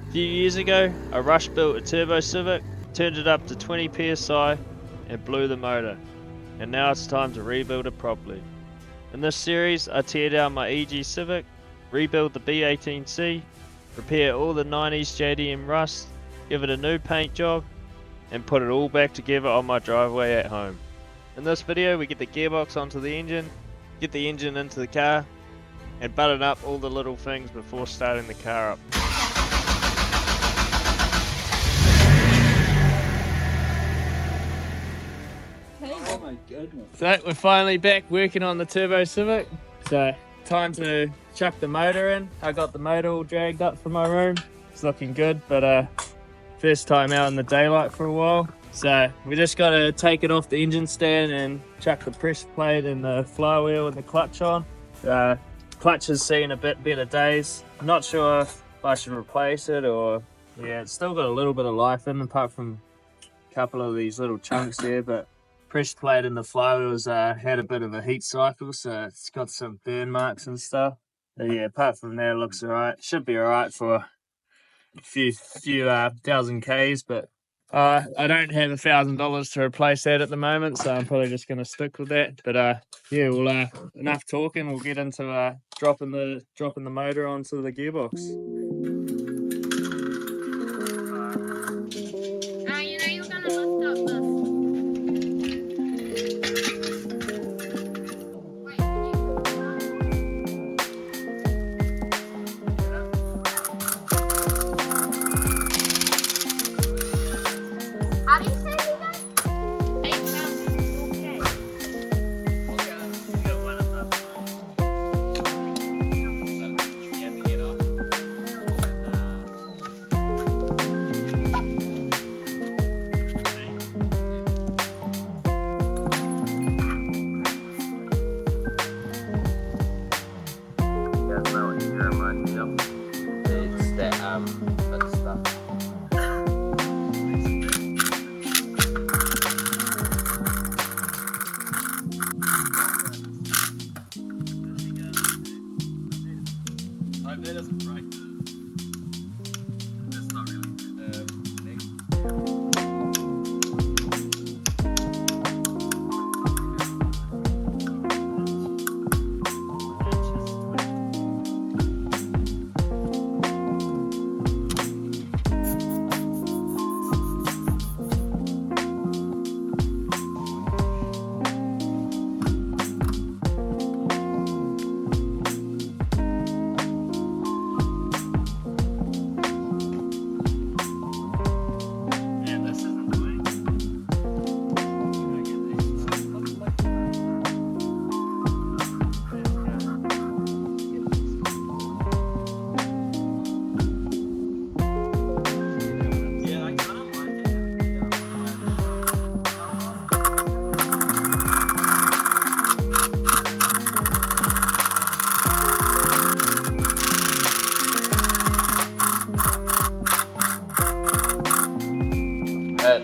A few years ago, I rush built a turbo Civic, turned it up to 20 psi and blew the motor, and now it's time to rebuild it properly. In this series, I tear down my EG Civic, rebuild the B18C, repair all the 90s JDM rust, give it a new paint job, and put it all back together on my driveway at home. In this video, we get the gearbox onto the engine, get the engine into the car, and button up all the little things before starting the car up. Oh my goodness. So we're finally back working on the Turbo Civic. So time to chuck the motor in. I got the motor all dragged up from my room. It's looking good, but first time out in the daylight for a while. So we just got to take it off the engine stand and chuck the pressure plate and the flywheel and the clutch on. Clutch has seen a bit better days. I'm not sure if I should replace it or, yeah, it's still got a little bit of life in apart from a couple of these little chunks there, but pressure plate and the flywheel's had a bit of a heat cycle, so it's got some burn marks and stuff. But yeah, apart from that, it looks alright. Should be alright for a few thousand Ks, but I don't have $1,000 to replace that at the moment, so I'm probably just going to stick with that. But yeah, well, enough talking. We'll get into dropping the motor onto the gearbox.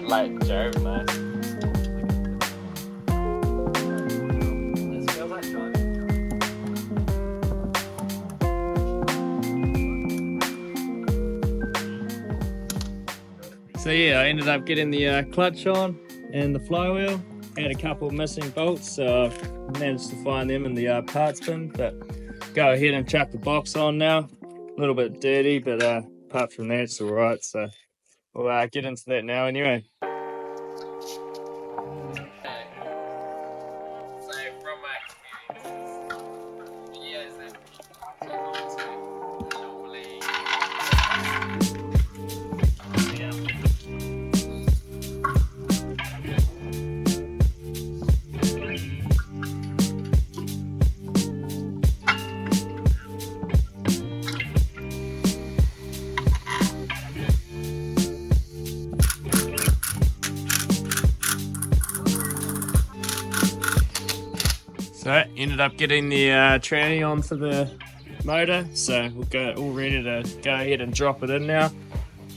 Like Joe, man. This feels like driving. So yeah, I ended up getting the clutch on and the flywheel. Had a couple of missing bolts, so I managed to find them in the parts bin. But go ahead and chuck the box on now. A little bit dirty, but apart from that, it's alright. So we'll get into that now anyway. So ended up getting the tranny onto the motor, so we'll go all ready to go ahead and drop it in now.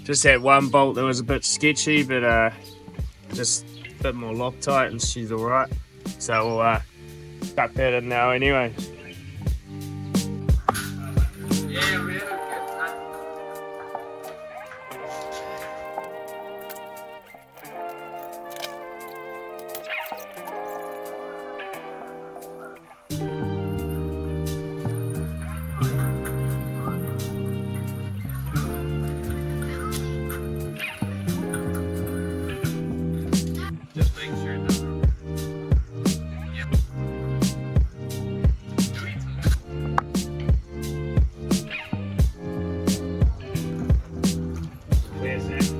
Just had one bolt that was a bit sketchy, but just a bit more Loctite and she's alright. So we'll tuck that in now anyway. Yeah, we had a good time. Just make sure it doesn't. Yep. Where's that?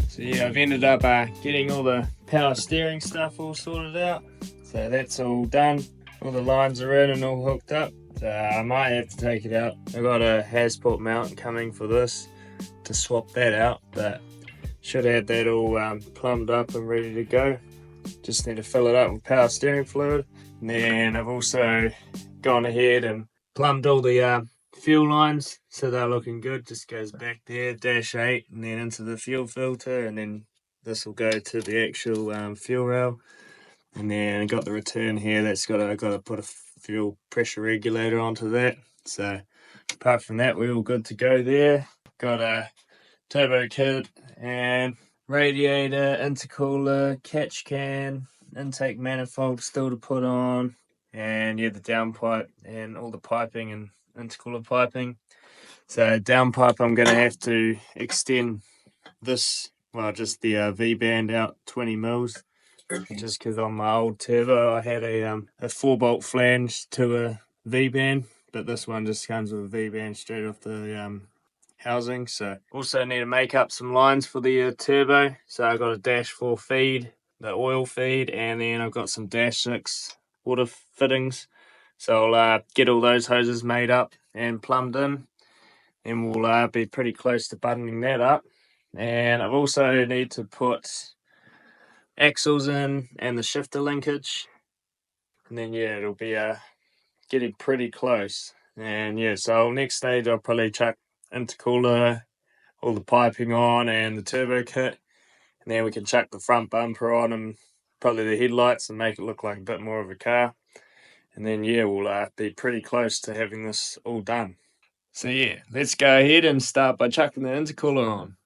So yeah, I've ended up getting all the power steering stuff all sorted out. So that's all done. All the lines are in and all hooked up. So I might have to take it out. I got a Hasport mount coming for this to swap that out, but should have that all plumbed up and ready to go. Just need to fill it up with power steering fluid. And then I've also gone ahead and plumbed all the fuel lines, so they're looking good. Just goes back there, dash 8, and then into the fuel filter, and then this will go to the actual fuel rail. And then I got the return here. That's I got to put a fuel pressure regulator onto that. So apart from that, we're all good to go there. Got a turbo kit and radiator, intercooler, catch can, intake manifold still to put on, and yeah, the downpipe and all the piping and intercooler piping. So downpipe, I'm going to have to extend this, well, just the V-band out 20 mils, just because on my old turbo I had a 4-bolt flange to a V-band, but this one just comes with a V-band straight off the housing. So also need to make up some lines for the turbo. So I got a dash 4 feed, the oil feed, and then I've got some dash 6 water fittings. So I'll get all those hoses made up and plumbed in, and we'll be pretty close to buttoning that up. And I've also need to put axles in and the shifter linkage, and then yeah, it'll be getting pretty close. And yeah, so next stage I'll probably chuck intercooler, all the piping on, and the turbo kit, and then we can chuck the front bumper on and probably the headlights and make it look like a bit more of a car. And then yeah, we'll be pretty close to having this all done. So yeah, let's go ahead and start by chucking the intercooler on.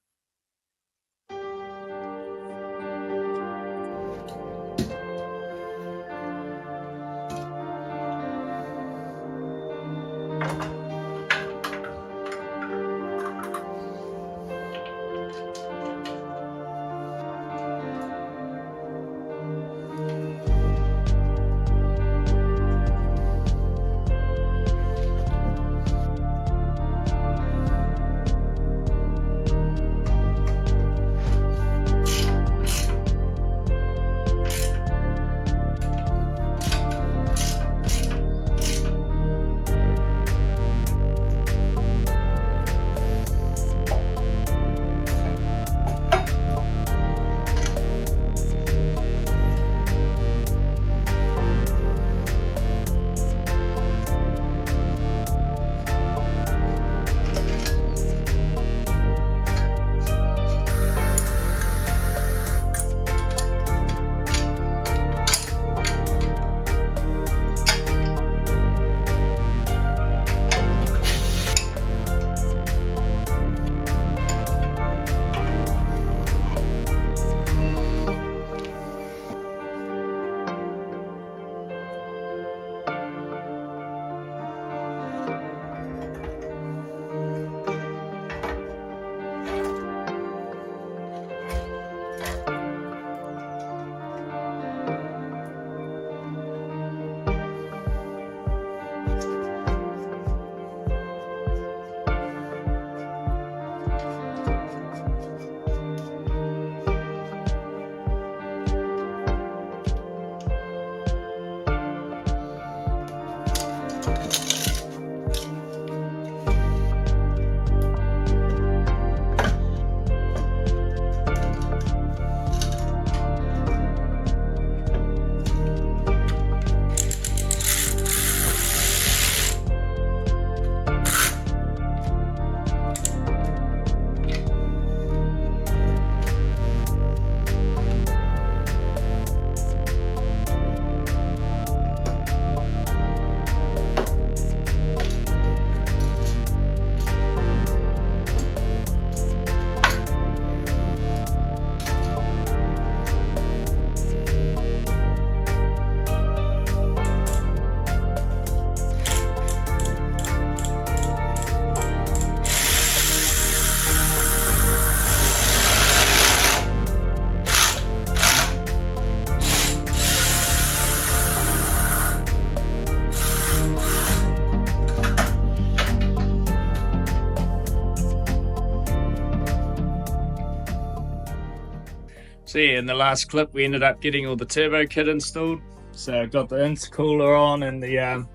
So yeah, in the last clip we ended up getting all the turbo kit installed. So I got the intercooler on and the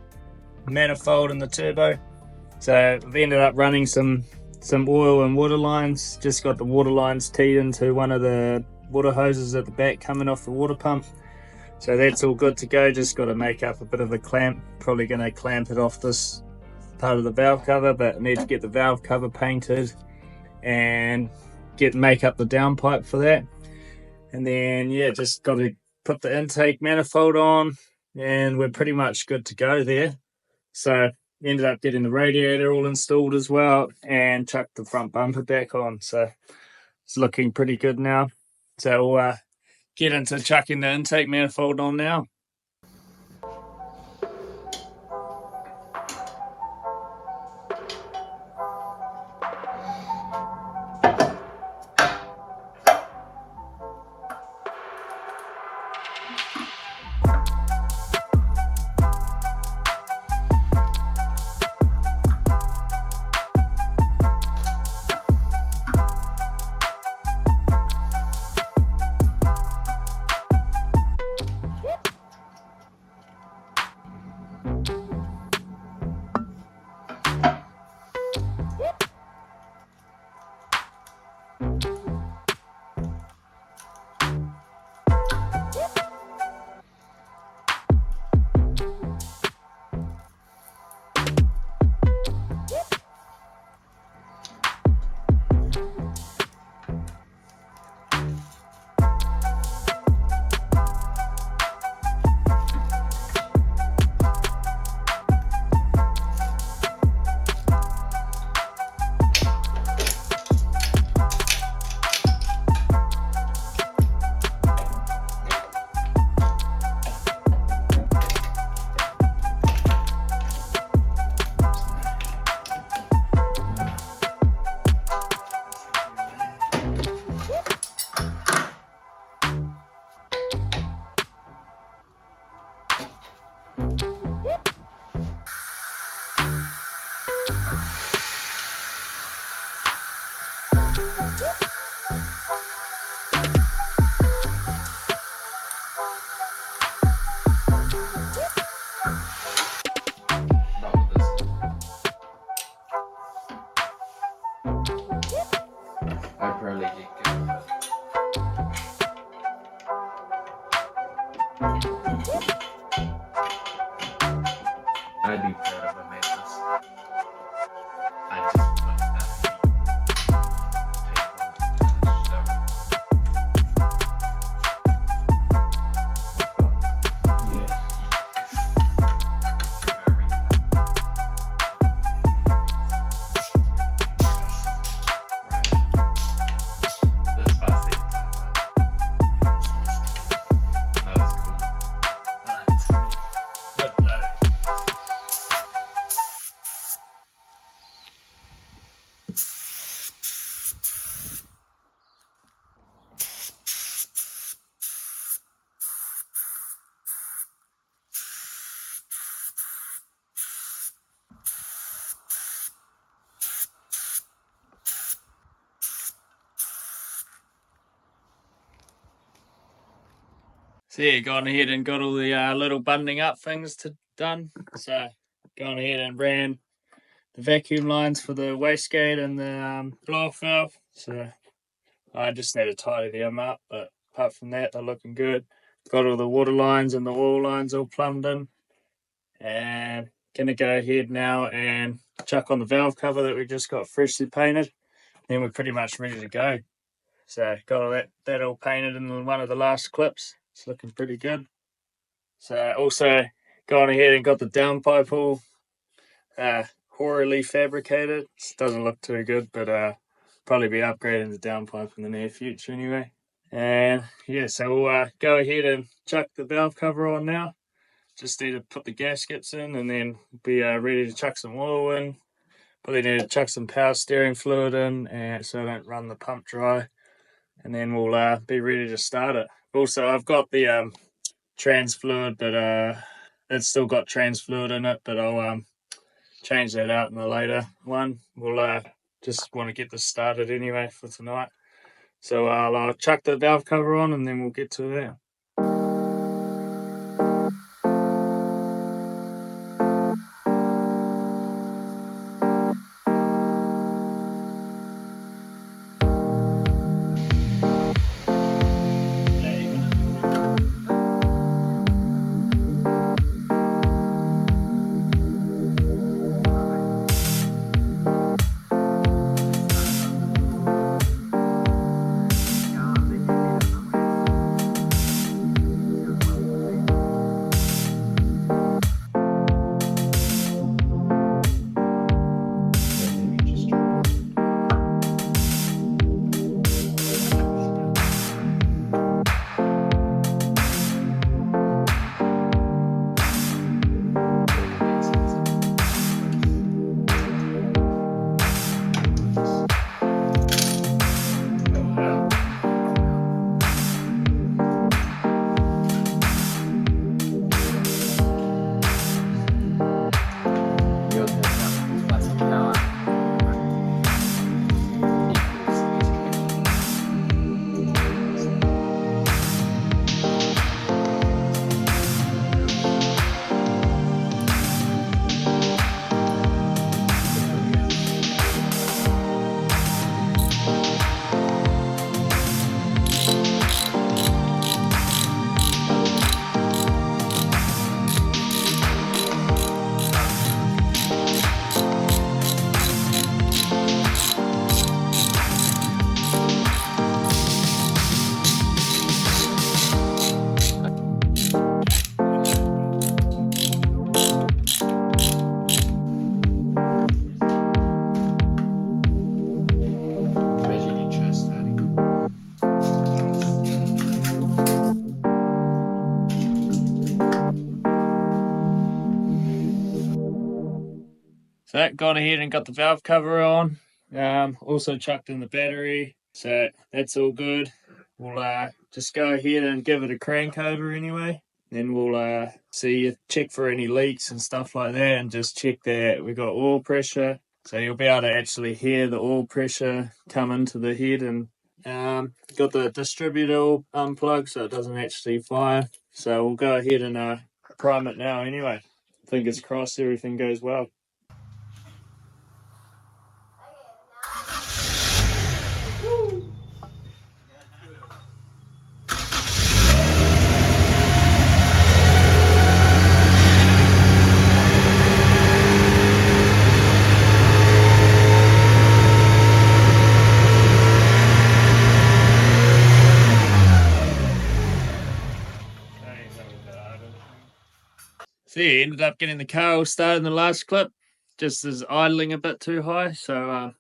manifold and the turbo. So we ended up running some oil and water lines. Just got the water lines teed into one of the water hoses at the back coming off the water pump. So that's all good to go. Just got to make up a bit of a clamp. Probably going to clamp it off this part of the valve cover, but I need to get the valve cover painted and make up the downpipe for that. And then yeah, just got to put the intake manifold on and we're pretty much good to go there. So ended up getting the radiator all installed as well and chucked the front bumper back on. So it's looking pretty good now. So we'll get into chucking the intake manifold on now. I probably did good, but I'd be proud if I made this. I just want that So yeah, gone ahead and got all the little bundling up things done. So gone ahead and ran the vacuum lines for the wastegate and the blow-off valve. So I just need to tidy them up, but apart from that, they're looking good. Got all the water lines and the oil lines all plumbed in. And gonna go ahead now and chuck on the valve cover that we just got freshly painted. Then we're pretty much ready to go. So got all that all painted in one of the last clips. It's looking pretty good. So also gone ahead and got the downpipe all horribly fabricated. It doesn't look too good, but probably be upgrading the downpipe in the near future anyway. And yeah, so we'll go ahead and chuck the valve cover on now. Just need to put the gaskets in and then be ready to chuck some oil in. Probably need to chuck some power steering fluid in so I don't run the pump dry. And then we'll be ready to start it. Also, I've got the trans fluid, but it's still got trans fluid in it, but I'll change that out in a later one. We'll just want to get this started anyway for tonight. So I'll chuck the valve cover on and then we'll get to that. So that gone ahead and got the valve cover on. Also chucked in the battery. So that's all good. We'll just go ahead and give it a crank over anyway. Then we'll check for any leaks and stuff like that, and just check that we got oil pressure. So you'll be able to actually hear the oil pressure come into the head, and got the distributor unplugged so it doesn't actually fire. So we'll go ahead and prime it now anyway. Fingers crossed everything goes well. So yeah, ended up getting the car all started in the last clip, just as idling a bit too high. So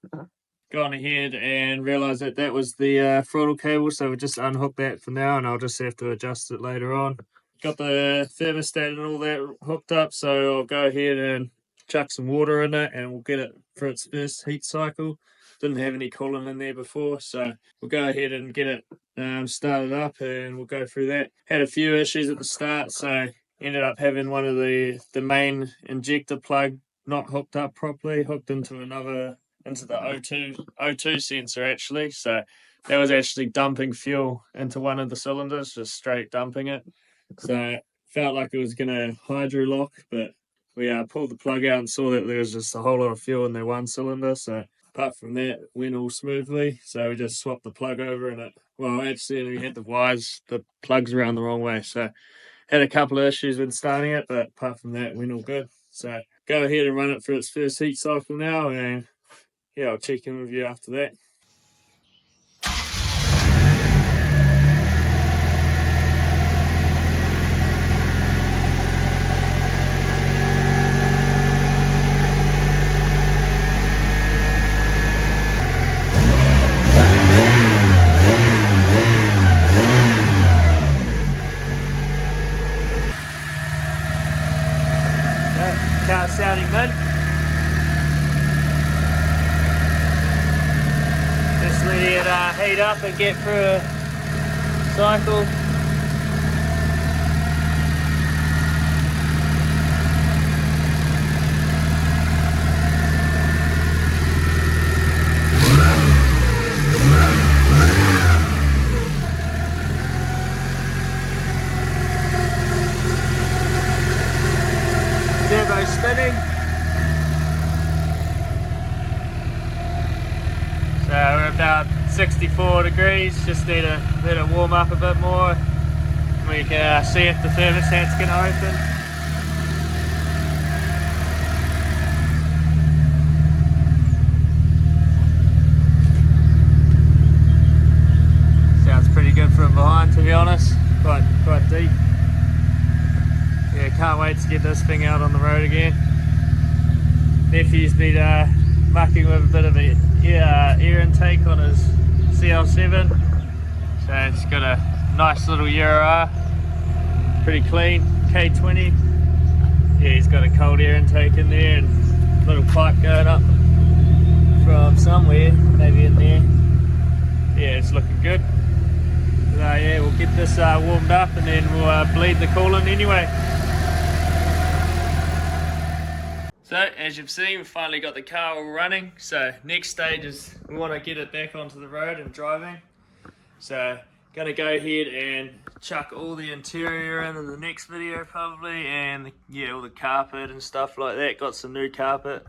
gone ahead and realised that that was the throttle cable, so we just unhook that for now, and I'll just have to adjust it later on. Got the thermostat and all that hooked up, so I'll go ahead and chuck some water in it and we'll get it for its first heat cycle. Didn't have any coolant in there before, so we'll go ahead and get it started up and we'll go through that. Had a few issues at the start, so ended up having one of the main injector plug not hooked up properly, hooked into the O2 sensor actually. So that was actually dumping fuel into one of the cylinders, just straight dumping it. So felt like it was going to hydro lock, but we pulled the plug out and saw that there was just a whole lot of fuel in their one cylinder. So apart from that, it went all smoothly. So we just swapped the plug over, and actually we had the plugs around the wrong way. So had a couple of issues when starting it, but apart from that, it went all good. So go ahead and run it for its first heat cycle now, and yeah, I'll check in with you after that. Car sounding good. Just let it heat up and get through a cycle. 34 degrees, just need to let it warm up a bit more. We can see if the thermostat's going to open. Sounds pretty good from behind, to be honest. Quite deep. Yeah, can't wait to get this thing out on the road again. Nephew's been mucking with a bit of a air intake on his CL7. So it's got a nice little Euro, pretty clean, K20. Yeah, he's got a cold air intake in there and a little pipe going up from somewhere, maybe in there. Yeah, it's looking good. So yeah, we'll get this warmed up and then we'll bleed the coolant anyway. So as you've seen, we've finally got the car all running. So next stage is we want to get it back onto the road and driving. So gonna go ahead and chuck all the interior in the next video probably, and yeah, all the carpet and stuff like that. Got some new carpet.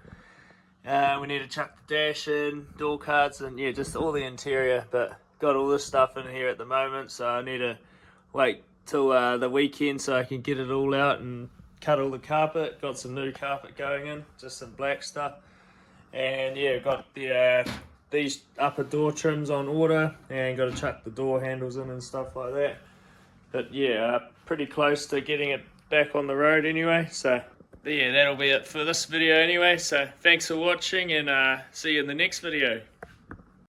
We need to chuck the dash in, door cards, and yeah, just all the interior. But got all this stuff in here at the moment, so I need to wait till the weekend so I can get it all out and cut all the carpet. Got some new carpet going in, just some black stuff. And yeah, got the these upper door trims on order, and got to chuck the door handles in and stuff like that. But yeah, pretty close to getting it back on the road anyway. So yeah, that'll be it for this video anyway. So thanks for watching, and see you in the next video.